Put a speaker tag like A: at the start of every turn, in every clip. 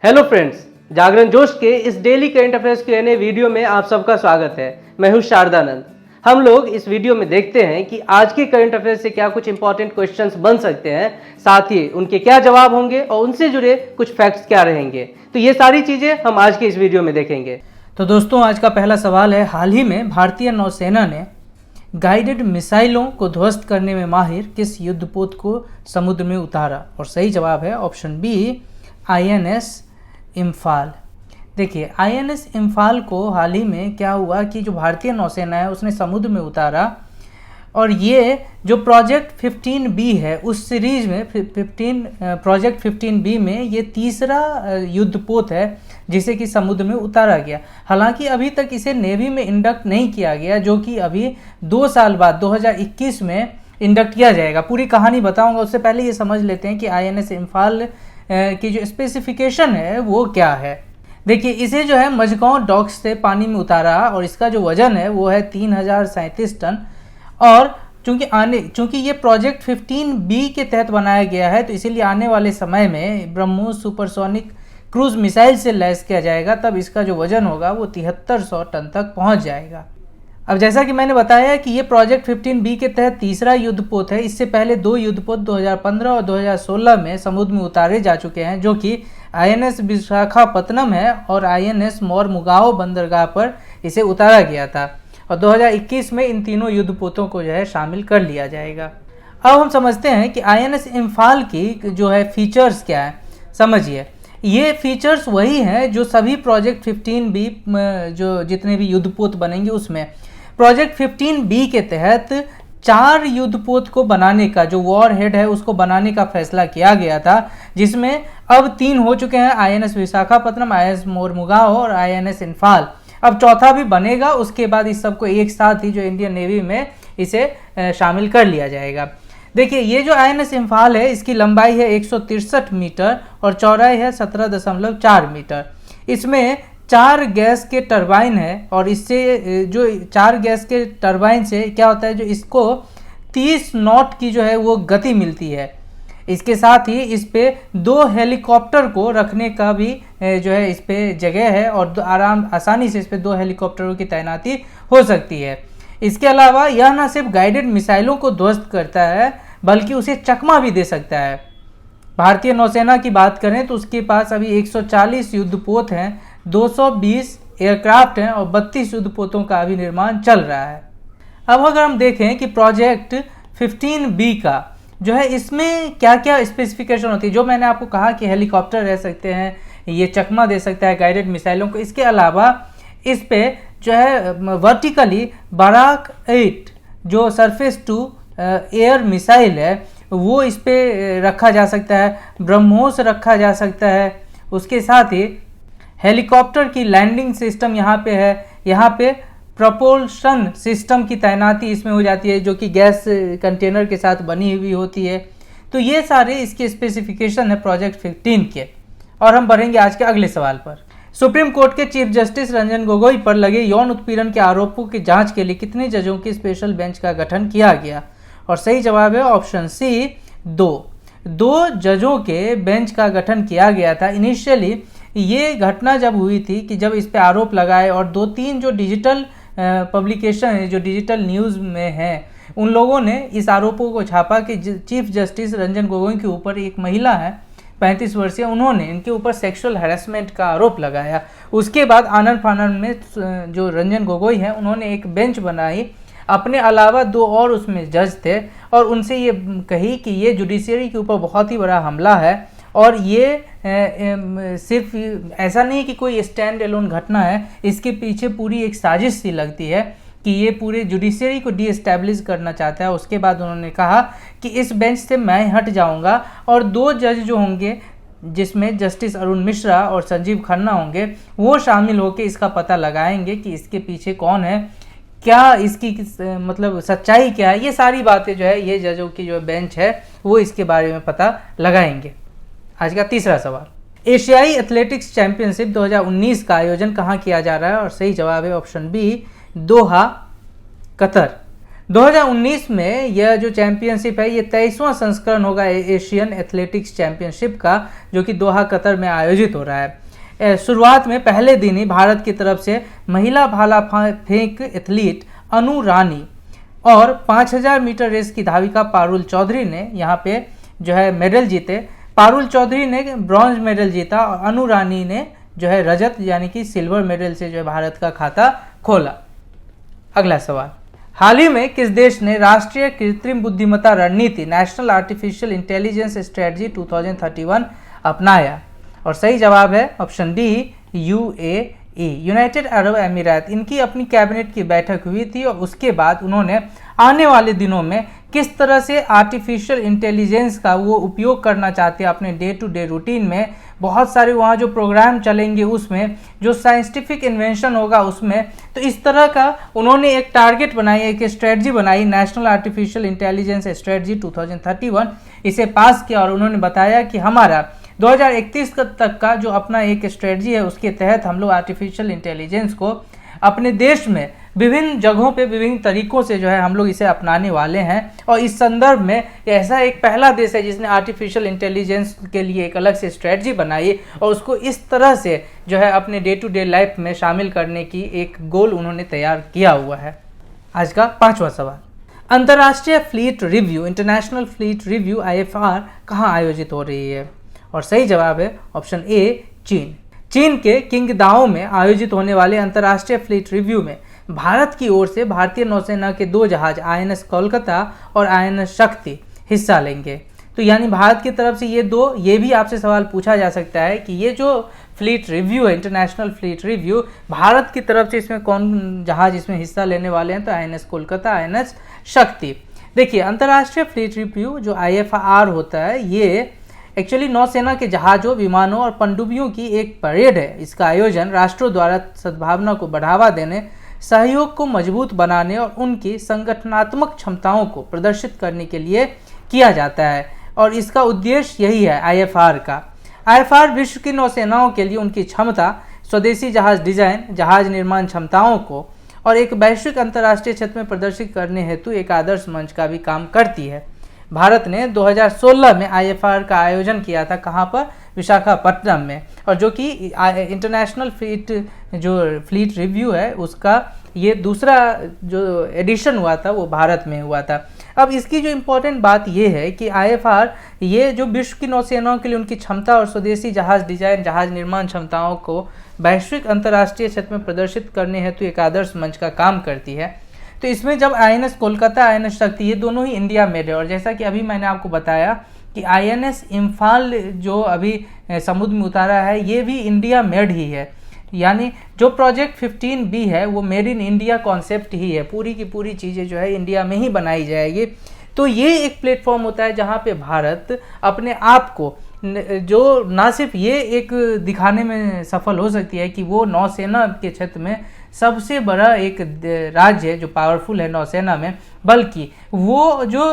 A: Hello friends, जागरण जोश के इस daily current affairs Q&A video में आप सबका स्वागत है। मैं हूं शारदानंद। हम लोग इस वीडियो में देखते हैं कि आज के करंट अफेयर्स से क्या कुछ इंपॉर्टेंट क्वेश्चंस बन सकते हैं, साथ ही उनके क्या जवाब होंगे और उनसे जुड़े कुछ फैक्ट्स क्या रहेंगे। तो ये सारी चीजें हम आज के इस वीडियो में देखेंगे।
B: तो दोस्तों, आज का पहला सवाल है, हाल ही में भारतीय नौसेना ने गाइडेड मिसाइलों को ध्वस्त करने में माहिर किस युद्धपोत को समुद्र में उतारा? और सही जवाब है ऑप्शन बी, INS इम्फाल। देखिए, INS इम्फाल को हाल ही में क्या हुआ कि जो भारतीय नौसेना है उसने समुद्र में उतारा, और ये जो प्रोजेक्ट 15B है उस सीरीज में प्रोजेक्ट 15B में ये तीसरा युद्धपोत है जिसे कि समुद्र में उतारा गया। हालांकि अभी तक इसे नेवी में इंडक्ट नहीं किया गया, जो कि अभी 2 साल बाद 2021 में इंडक्ट किया जाएगा। पूरी कहानी बताऊंगा, उससे पहले ये समझ लेते हैं कि INS इम्फाल की जो स्पेसिफिकेशन है वो क्या है। देखिए, इसे जो है मझगांव डॉक्स से पानी में उतारा और इसका जो वजन है वो है 3037 टन। और चूंकि ये प्रोजेक्ट 15B के तहत बनाया गया है, तो इसीलिए आने वाले समय में ब्रह्मोस सुपरसोनिक क्रूज मिसाइल से लैस किया जाएगा, तब इसका जो वजन होगा वो 7300 टन तक पहुंच जाएगा। अब जैसा कि मैंने बताया कि ये प्रोजेक्ट 15B के तहत तीसरा युद्धपोत है। इससे पहले 2 युद्धपोत 2015 और 2016 में समुद्र में उतारे जा चुके हैं, जो कि INS विशाखापत्तनम है और INS मोरमुगाओ बंदरगाह पर इसे उतारा गया था। और 2021 में इन तीनों युद्धपोतों को जो है शामिल कर लिया जाएगा। अब हम समझते हैं कि INS इम्फाल की जो है फीचर्स क्या है। समझिए, ये फीचर्स वही हैं जो सभी प्रोजेक्ट 15B जो जितने भी युद्धपोत बनेंगे उसमें। प्रोजेक्ट 15B के तहत 4 युद्धपोत को बनाने का, जो वॉर हेड है उसको बनाने का फैसला किया गया था, जिसमें अब 3 हो चुके हैं, INS विशाखापत्तनम, INS मोरमुगाओ और INS इम्फाल। अब चौथा भी बनेगा, उसके बाद इस सबको एक साथ ही जो इंडियन नेवी में इसे शामिल कर लिया जाएगा। देखिए, ये जो INS इम्फाल है इसकी लंबाई है 163 मीटर और चौड़ाई है 17.4 मीटर। इसमें 4 गैस के टरबाइन है, और इससे जो 4 गैस के टरबाइन से क्या होता है, जो इसको 30 नॉट की जो है वो गति मिलती है। इसके साथ ही इस पे 2 हेलीकॉप्टर को रखने का भी जो है इस पे जगह है, और आसानी से इस पे 2 हेलीकॉप्टरों की तैनाती हो सकती है। इसके अलावा यह न सिर्फ गाइडेड मिसाइलों को ध्वस्त करता है, बल्कि उसे चकमा भी दे सकता है। भारतीय नौसेना की बात करें तो उसके पास अभी 140 युद्धपोत हैं, 220 एयरक्राफ्ट हैं और 32 युद्धपोतों का अभी निर्माण चल रहा है। अब अगर हम देखें कि प्रोजेक्ट 15B का जो है, इसमें क्या क्या स्पेसिफिकेशन होती है, जो मैंने आपको कहा कि हेलीकॉप्टर रह सकते हैं, ये चकमा दे सकता है गाइडेड मिसाइलों को। इसके अलावा इस पे जो है वर्टिकली बराक 8 जो सरफेस टू एयर मिसाइल है वो इस पे रखा जा सकता है, ब्रह्मोस रखा जा सकता है। उसके साथ ही हेलीकॉप्टर की लैंडिंग सिस्टम यहाँ पे है, यहाँ पे प्रपोल्शन सिस्टम की तैनाती इसमें हो जाती है, जो कि गैस कंटेनर के साथ बनी हुई होती है। तो ये सारे इसके स्पेसिफिकेशन है प्रोजेक्ट 15 के। और हम बढ़ेंगे आज के अगले सवाल पर। सुप्रीम कोर्ट के चीफ जस्टिस रंजन गोगोई पर लगे यौन उत्पीड़न के आरोपों की जांच के लिए कितने जजों की स्पेशल बेंच का गठन किया गया? और सही जवाब है ऑप्शन सी, 2 जजों के बेंच का गठन किया गया था। इनिशियली ये घटना जब हुई थी कि जब इस पे आरोप लगाए और 2-3 जो डिजिटल पब्लिकेशन है, जो डिजिटल न्यूज़ में हैं, उन लोगों ने इस आरोपों को छापा कि चीफ जस्टिस रंजन गोगोई के ऊपर एक महिला है 35 वर्षीय, उन्होंने इनके ऊपर सेक्सुअल हैरेसमेंट का आरोप लगाया। उसके बाद आनन फानन में जो रंजन गोगोई हैं उन्होंने एक बेंच बनाई, अपने अलावा 2 और उसमें जज थे, और उनसे ये कही कि ये जुडिशरी के ऊपर बहुत ही बड़ा हमला है, और ये सिर्फ ऐसा नहीं कि कोई स्टैंड एलोन घटना है, इसके पीछे पूरी एक साजिश सी लगती है कि ये पूरे जुडिशरी को डीएस्टैब्लिश करना चाहता है। उसके बाद उन्होंने कहा कि इस बेंच से मैं हट जाऊंगा, और 2 जज जो होंगे, जिसमें जस्टिस अरुण मिश्रा और संजीव खन्ना होंगे, वो शामिल होकर इसका पता लगाएंगे कि इसके पीछे कौन है, क्या इसकी मतलब सच्चाई क्या है। ये सारी बातें जो है ये जजों की जो बेंच है वो इसके बारे में पता लगाएंगे। आज का तीसरा सवाल, एशियाई एथलेटिक्स चैंपियनशिप 2019 का आयोजन कहाँ किया जा रहा है? और सही जवाब है ऑप्शन बी, दोहा, कतर। 2019 में यह जो चैंपियनशिप है ये 23वां संस्करण होगा एशियन एथलेटिक्स चैंपियनशिप का, जो कि दोहा कतर में आयोजित हो रहा है। शुरुआत में पहले दिन ही भारत की तरफ से महिला भाला फेंक एथलीट अनु रानी और 5000 मीटर रेस की धाविका पारुल चौधरी ने यहाँ पे जो है मेडल जीते। पारुल चौधरी ने ब्रॉन्ज मेडल जीता और अनु रानी ने जो है रजत यानी कि सिल्वर मेडल से जो है भारत का खाता खोला। अगला सवाल, हाल ही में किस देश ने राष्ट्रीय कृत्रिम बुद्धिमत्ता रणनीति नेशनल आर्टिफिशियल इंटेलिजेंस स्ट्रेटजी 2031 अपनाया? और सही जवाब है option D UAE, United Arab अमीरात। इनकी अपनी कैबिनेट की बैठक हुई थी और उसके बाद उन्होंने आने वाले दिनों में किस तरह से आर्टिफिशियल इंटेलिजेंस का वो उपयोग करना चाहते हैं अपने डे टू डे रूटीन में। बहुत सारे वहाँ जो प्रोग्राम चलेंगे उसमें, जो साइंटिफिक इन्वेंशन होगा उसमें, तो इस तरह का उन्होंने एक टारगेट बनाई, एक स्ट्रेटजी बनाई, नेशनल आर्टिफिशियल इंटेलिजेंस स्ट्रेटजी 2031। इसे पास किया और उन्होंने बताया कि हमारा 2031 तक का जो अपना एक स्ट्रेटजी है उसके तहत हम लोग आर्टिफिशियल इंटेलिजेंस को अपने देश में विभिन्न जगहों पे विभिन्न तरीकों से जो है हम लोग इसे अपनाने वाले हैं। और इस संदर्भ में ऐसा एक पहला देश है जिसने आर्टिफिशियल इंटेलिजेंस के लिए एक अलग से स्ट्रेटजी बनाई और उसको इस तरह से जो है अपने डे टू डे लाइफ में शामिल करने की एक गोल उन्होंने तैयार किया हुआ है। आज का 5वां सवाल, अंतर्राष्ट्रीय fleet review international fleet review IFR कहाँ आयोजित हो रही है? और सही जवाब है ऑप्शन ए चीन। चीन के किंगदाओ में आयोजित होने वाले अंतर्राष्ट्रीय फ्लीट रिव्यू में भारत की ओर से भारतीय नौसेना के 2 जहाज INS कोलकाता और INS शक्ति हिस्सा लेंगे। तो यानी भारत की तरफ से ये भी आपसे सवाल पूछा जा सकता है कि ये जो फ्लीट रिव्यू है, इंटरनेशनल फ्लीट रिव्यू, भारत की तरफ से इसमें कौन जहाज इसमें हिस्सा लेने वाले हैं? तो INS कोलकाता, INS शक्ति। देखिए, अंतर्राष्ट्रीय फ्लीट रिव्यू जो IFR होता है ये एक्चुअली नौसेना के जहाज़ों, विमानों और पनडुब्बियों की एक परेड है। इसका आयोजन राष्ट्रों द्वारा सद्भावना को बढ़ावा देने, सहयोग को मजबूत बनाने और उनकी संगठनात्मक क्षमताओं को प्रदर्शित करने के लिए किया जाता है और इसका उद्देश्य यही है IFR का। IFR विश्व की नौसेनाओं के लिए उनकी क्षमता, स्वदेशी जहाज डिजाइन, जहाज निर्माण क्षमताओं को और एक वैश्विक अंतर्राष्ट्रीय क्षेत्र में प्रदर्शित करने हेतु एक आदर्श मंच का भी काम करती है। भारत ने 2016 में IFR का आयोजन किया था, कहाँ पर? विशाखापट्टनम में। और जो कि इंटरनेशनल फ्लीट रिव्यू है उसका ये दूसरा जो एडिशन हुआ था वो भारत में हुआ था। अब इसकी जो इम्पोर्टेंट बात ये है कि IFR ये जो विश्व की नौसेनाओं के लिए उनकी क्षमता और स्वदेशी जहाज डिजाइन, जहाज निर्माण क्षमताओं को वैश्विक अंतर्राष्ट्रीय क्षेत्र में प्रदर्शित करने हेतु एक आदर्श मंच का काम करती है। तो इसमें जब INS कोलकाता, INS शक्ति, ये दोनों ही इंडिया मेड है और जैसा कि अभी मैंने आपको बताया कि INS इम्फाल जो अभी समुद्र में उतारा है ये भी इंडिया मेड ही है। यानी जो प्रोजेक्ट 15B है वो मेड इन इंडिया कॉन्सेप्ट ही है, पूरी की पूरी चीज़ें जो है इंडिया में ही बनाई जाएगी। तो ये एक प्लेटफॉर्म होता है जहाँ पे भारत अपने आप को जो ना सिर्फ ये एक दिखाने में सफल हो सकती है कि वो नौसेना के क्षेत्र में सबसे बड़ा एक राज्य है जो पावरफुल है नौसेना में, बल्कि वो जो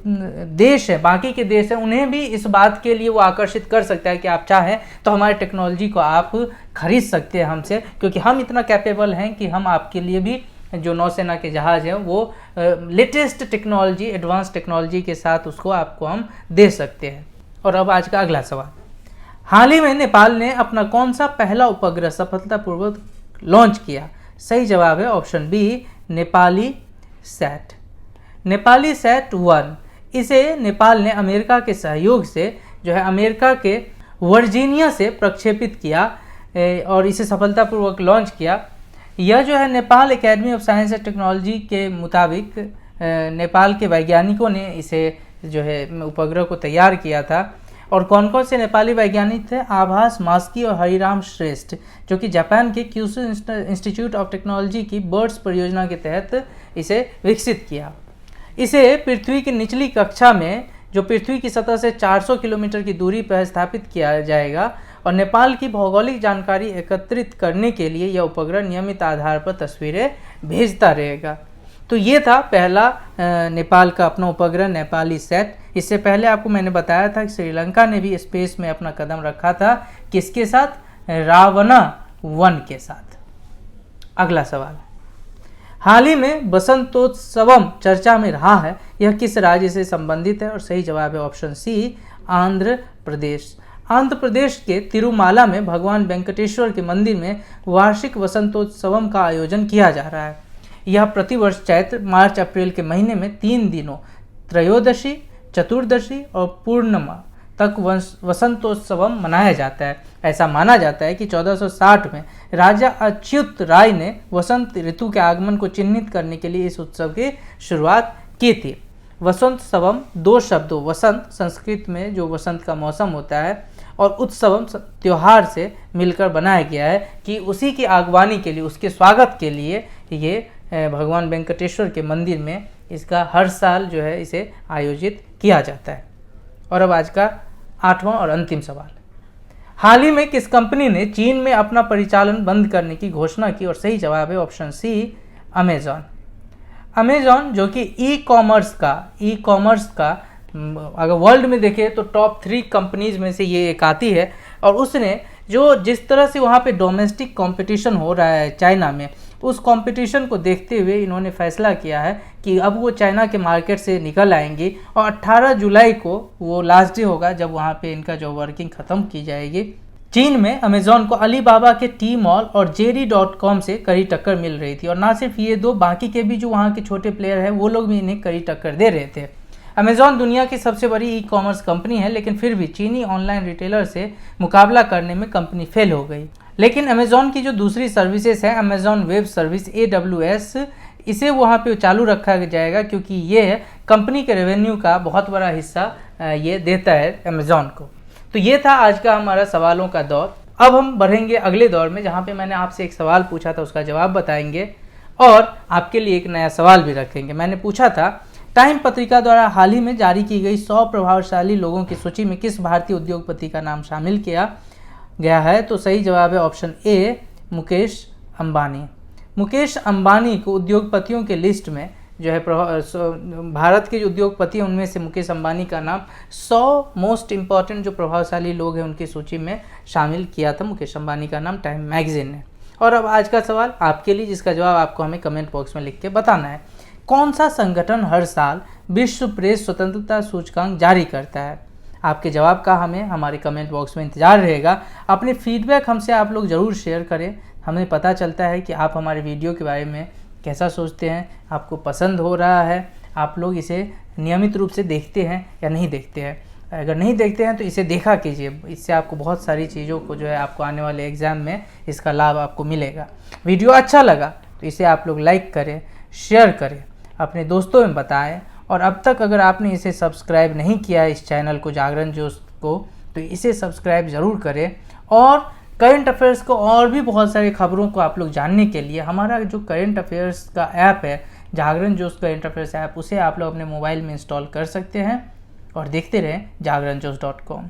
B: देश है, बाकी के देश हैं, उन्हें भी इस बात के लिए वो आकर्षित कर सकता है कि आप चाहें तो हमारी टेक्नोलॉजी को आप खरीद सकते हैं हमसे, क्योंकि हम इतना कैपेबल हैं कि हम आपके लिए भी जो नौसेना के जहाज़ हैं वो लेटेस्ट टेक्नोलॉजी, एडवांस टेक्नोलॉजी के साथ उसको आपको हम दे सकते हैं। और अब आज का अगला सवाल, हाल ही में नेपाल ने अपना कौन सा पहला उपग्रह सफलतापूर्वक लॉन्च किया? सही जवाब है option B Nepali set. Nepali set 1, इसे नेपाल ने अमेरिका के सहयोग से जो है अमेरिका के वर्जीनिया से प्रक्षेपित किया और इसे सफलतापूर्वक लॉन्च किया। यह जो है Nepal academy of science and technology के मुताबिक नेपाल के वैज्ञानिकों ने इसे जो है उपग्रह को तैयार किया था। और कौन कौन से नेपाली वैज्ञानिक थे? आभास मास्की और हरिराम श्रेष्ठ, जो कि जापान के क्यूशु इंस्टीट्यूट ऑफ टेक्नोलॉजी की बर्ड्स परियोजना के तहत इसे विकसित किया। इसे पृथ्वी की निचली कक्षा में जो पृथ्वी की सतह से 400 किलोमीटर की दूरी पर स्थापित किया जाएगा और नेपाल की भौगोलिक जानकारी एकत्रित करने के लिए यह उपग्रह नियमित आधार पर तस्वीरें भेजता रहेगा। तो ये था पहला नेपाल का अपना उपग्रह नेपाली सैट। इससे पहले आपको मैंने बताया था कि श्रीलंका ने भी स्पेस में अपना कदम रखा था, किसके साथ? रावणा 1 के साथ। अगला सवाल, हाल ही में वसंतोत्सवम चर्चा में रहा है, यह किस राज्य से संबंधित है? और सही जवाब है ऑप्शन सी, आंध्र प्रदेश। आंध्र प्रदेश के तिरुमाला में भगवान वेंकटेश्वर के मंदिर में वार्षिक वसंतोत्सवम का आयोजन किया जा रहा है। यह प्रतिवर्ष चैत्र मार्च अप्रैल के महीने में 3 दिनों त्रयोदशी, चतुर्दशी और पूर्णिमा तक वसंतोत्सवम मनाया जाता है। ऐसा माना जाता है कि 1460 में राजा अच्युत राय ने वसंत ऋतु के आगमन को चिन्हित करने के लिए इस उत्सव की शुरुआत की थी। वसंतोत्सवम 2 शब्दों, वसंत संस्कृत में जो वसंत का मौसम होता है और उत्सवम त्योहार से मिलकर बनाया गया है कि उसी की आगवानी के लिए, उसके स्वागत के लिए ये भगवान वेंकटेश्वर के मंदिर में इसका हर साल जो है इसे आयोजित किया जाता है। और अब आज का 8वां और अंतिम सवाल, हाल ही में किस कंपनी ने चीन में अपना परिचालन बंद करने की घोषणा की? और सही जवाब है ऑप्शन सी, अमेजॉन। अमेजॉन जो कि ई कॉमर्स का अगर वर्ल्ड में देखें तो टॉप 3 कंपनीज में से ये एक आती है। और उसने जिस तरह से वहाँ पे डोमेस्टिक कंपटीशन हो रहा है चाइना में, उस कंपटीशन को देखते हुए इन्होंने फैसला किया है कि अब वो चाइना के मार्केट से निकल आएंगी और 18 जुलाई को वो लास्ट डे होगा जब वहाँ पे इनका जो वर्किंग ख़त्म की जाएगी। चीन में अमेजॉन को अलीबाबा के टी मॉल और JD.com से कड़ी टक्कर मिल रही थी। और ना सिर्फ ये दो, बाकी के भी जो वहाँ के छोटे प्लेयर हैं वो लोग भी इन्हें कड़ी टक्कर दे रहे थे। अमेजॉन दुनिया की सबसे बड़ी ई कॉमर्स कंपनी है, लेकिन फिर भी चीनी ऑनलाइन रिटेलर से मुकाबला करने में कंपनी फेल हो गई। लेकिन अमेजॉन की जो दूसरी सर्विसेज है, अमेजॉन वेब सर्विस AWS, इसे वहाँ पे चालू रखा जाएगा क्योंकि ये कंपनी के रेवेन्यू का बहुत बड़ा हिस्सा ये देता है अमेजॉन को। तो ये था आज का हमारा सवालों का दौर। अब हम बढ़ेंगे अगले दौर में, जहाँ पे मैंने आपसे एक सवाल पूछा था उसका जवाब बताएंगे और आपके लिए एक नया सवाल भी रखेंगे। मैंने पूछा था, टाइम पत्रिका द्वारा हाल ही में जारी की गई 100 प्रभावशाली लोगों की सूची में किस भारतीय उद्योगपति का नाम शामिल किया गया है? तो सही जवाब है ऑप्शन ए, मुकेश अंबानी। मुकेश अंबानी को उद्योगपतियों के लिस्ट में जो है भारत के जो उद्योगपति हैं उनमें से मुकेश अंबानी का नाम 100 मोस्ट इम्पॉर्टेंट जो प्रभावशाली लोग हैं उनकी सूची में शामिल किया था मुकेश अंबानी का नाम टाइम मैगजीन ने। और अब आज का सवाल आपके लिए, जिसका जवाब आपको हमें कमेंट बॉक्स में लिख के बताना है। कौन सा संगठन हर साल विश्व प्रेस स्वतंत्रता सूचकांक जारी करता है? आपके जवाब का हमें हमारे कमेंट बॉक्स में इंतजार रहेगा। अपने फीडबैक हमसे आप लोग ज़रूर शेयर करें, हमें पता चलता है कि आप हमारे वीडियो के बारे में कैसा सोचते हैं, आपको पसंद हो रहा है, आप लोग इसे नियमित रूप से देखते हैं या नहीं देखते हैं। अगर नहीं देखते हैं तो इसे देखा कीजिए, इससे आपको बहुत सारी चीज़ों को जो है आपको आने वाले एग्ज़ाम में इसका लाभ आपको मिलेगा। वीडियो अच्छा लगा तो इसे आप लोग लाइक करें, शेयर करें, अपने दोस्तों में बताएं। और अब तक अगर आपने इसे सब्सक्राइब नहीं किया है इस चैनल को, जागरण जोश को, तो इसे सब्सक्राइब ज़रूर करें। और करंट अफेयर्स को और भी बहुत सारी खबरों को आप लोग जानने के लिए हमारा जो करंट अफेयर्स का ऐप है, जागरण जोश करंट अफेयर्स ऐप, उसे आप लोग अपने मोबाइल में इंस्टॉल कर सकते हैं और देखते रहें जागरणजोश.com।